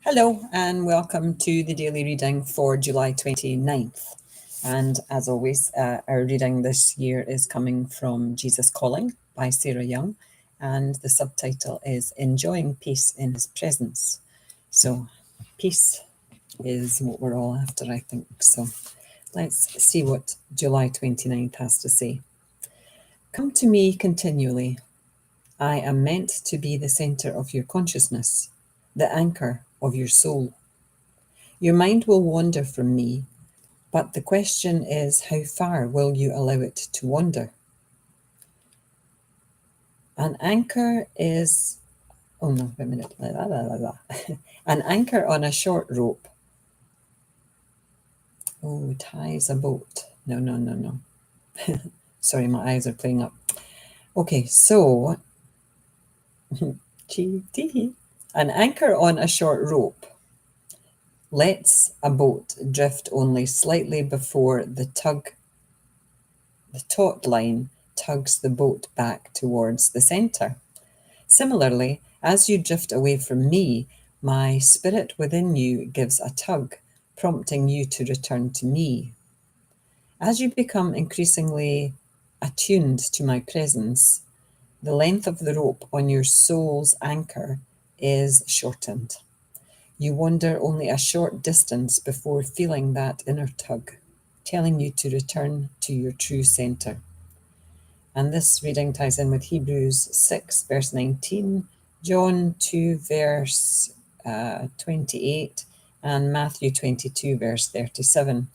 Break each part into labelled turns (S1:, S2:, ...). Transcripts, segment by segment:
S1: Hello and welcome to the daily reading for July 29th. And as always, our reading this year is coming from Jesus Calling by Sarah Young, and the subtitle is Enjoying Peace in His Presence. So peace is what we're all after, I think. So let's see what July 29th has to say. Come to me continually. I am meant to be the centre of your consciousness, the anchor of your soul. Your mind will wander from me, but the question is, how far will you allow it to wander? An anchor is, oh no, wait a minute. An anchor on a short rope. Oh, ties a boat. No. Sorry, my eyes are playing up. Okay, so, an anchor on a short rope lets a boat drift only slightly before the taut line tugs the boat back towards the centre. Similarly, as you drift away from me, my spirit within you gives a tug, prompting you to return to me. As you become increasingly attuned to my presence, the length of the rope on your soul's anchor is shortened. You wander only a short distance before feeling that inner tug, telling you to return to your true centre. And this reading ties in with Hebrews 6, verse 19, John 2, verse 28, and Matthew 22, verse 37.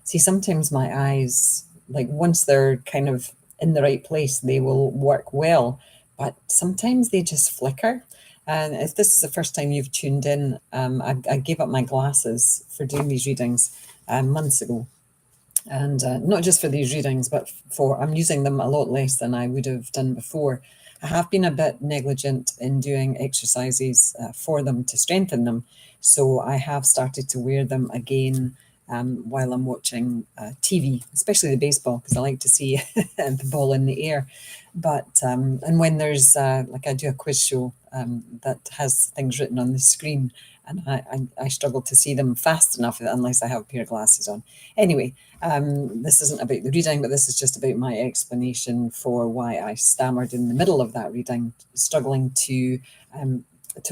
S1: See, sometimes my eyes, like once they're kind of in the right place, they will work well, but sometimes they just flicker. And if this is the first time you've tuned in, I gave up my glasses for doing these readings months ago. And not just for these readings, but I'm using them a lot less than I would have done before. I have been a bit negligent in doing exercises for them to strengthen them. So I have started to wear them again while I'm watching TV, especially the baseball, because I like to see the ball in the air. But and when there's like I do a quiz show that has things written on the screen, and I struggle to see them fast enough unless I have a pair of glasses on. Anyway, this isn't about the reading, but this is just about my explanation for why I stammered in the middle of that reading, struggling to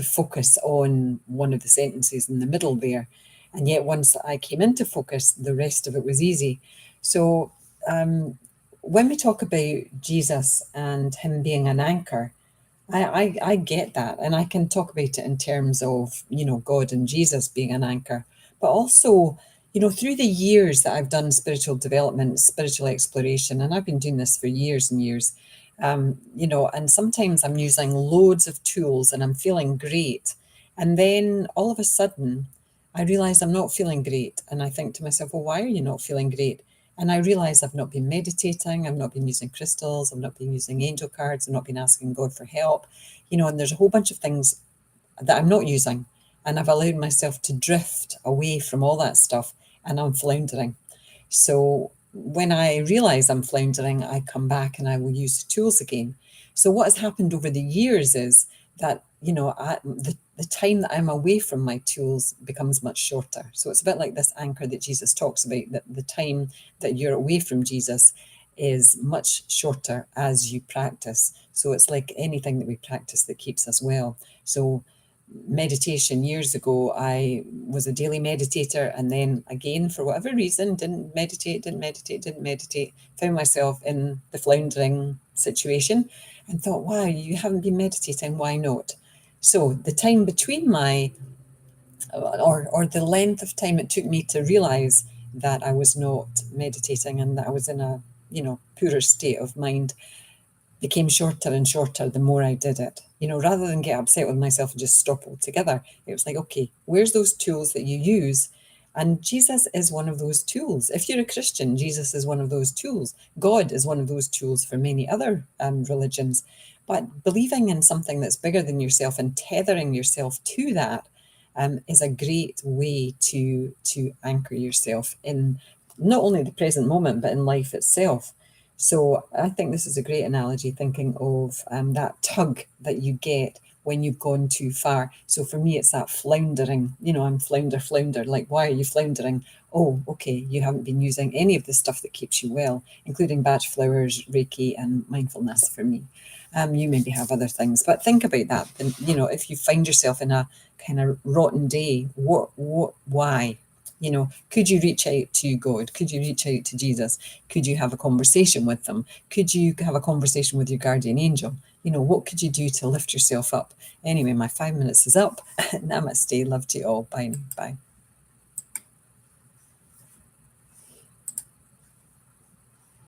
S1: focus on one of the sentences in the middle there. And yet once I came into focus, the rest of it was easy. So when we talk about Jesus and him being an anchor, I get that, and I can talk about it in terms of, God and Jesus being an anchor, but also, through the years that I've done spiritual development, spiritual exploration, and I've been doing this for years and years, and sometimes I'm using loads of tools and I'm feeling great. And then all of a sudden, I realize I'm not feeling great. And I think to myself, well, why are you not feeling great? And I realize I've not been meditating, I've not been using crystals, I've not been using angel cards, I've not been asking God for help, and there's a whole bunch of things that I'm not using. And I've allowed myself to drift away from all that stuff, and I'm floundering. So when I realize I'm floundering, I come back and I will use the tools again. So what has happened over the years is that, the time that I'm away from my tools becomes much shorter. So it's a bit like this anchor that Jesus talks about, that the time that you're away from Jesus is much shorter as you practice. So it's like anything that we practice that keeps us well. So meditation, years ago, I was a daily meditator, and then again, for whatever reason, didn't meditate, found myself in the floundering situation and thought, wow, you haven't been meditating, why not? So the time between or the length of time it took me to realize that I was not meditating and that I was in a, poorer state of mind became shorter and shorter the more I did it. Rather than get upset with myself and just stop altogether, it was like, okay, where's those tools that you use? And Jesus is one of those tools. If you're a Christian, Jesus is one of those tools. God is one of those tools for many other religions. But believing in something that's bigger than yourself and tethering yourself to that is a great way to anchor yourself in not only the present moment, but in life itself. So I think this is a great analogy, thinking of that tug that you get when you've gone too far. So for me, it's that floundering. I'm flounder. Like, why are you floundering? Oh, okay, you haven't been using any of the stuff that keeps you well, including Bach flowers, Reiki, and mindfulness for me. You maybe have other things, but think about that. And, if you find yourself in a kind of rotten day, why? Could you reach out to God? Could you reach out to Jesus? Could you have a conversation with them? Could you have a conversation with your guardian angel? What could you do to lift yourself up? Anyway, my 5 minutes is up. Namaste. Love to you all. Bye now. Bye.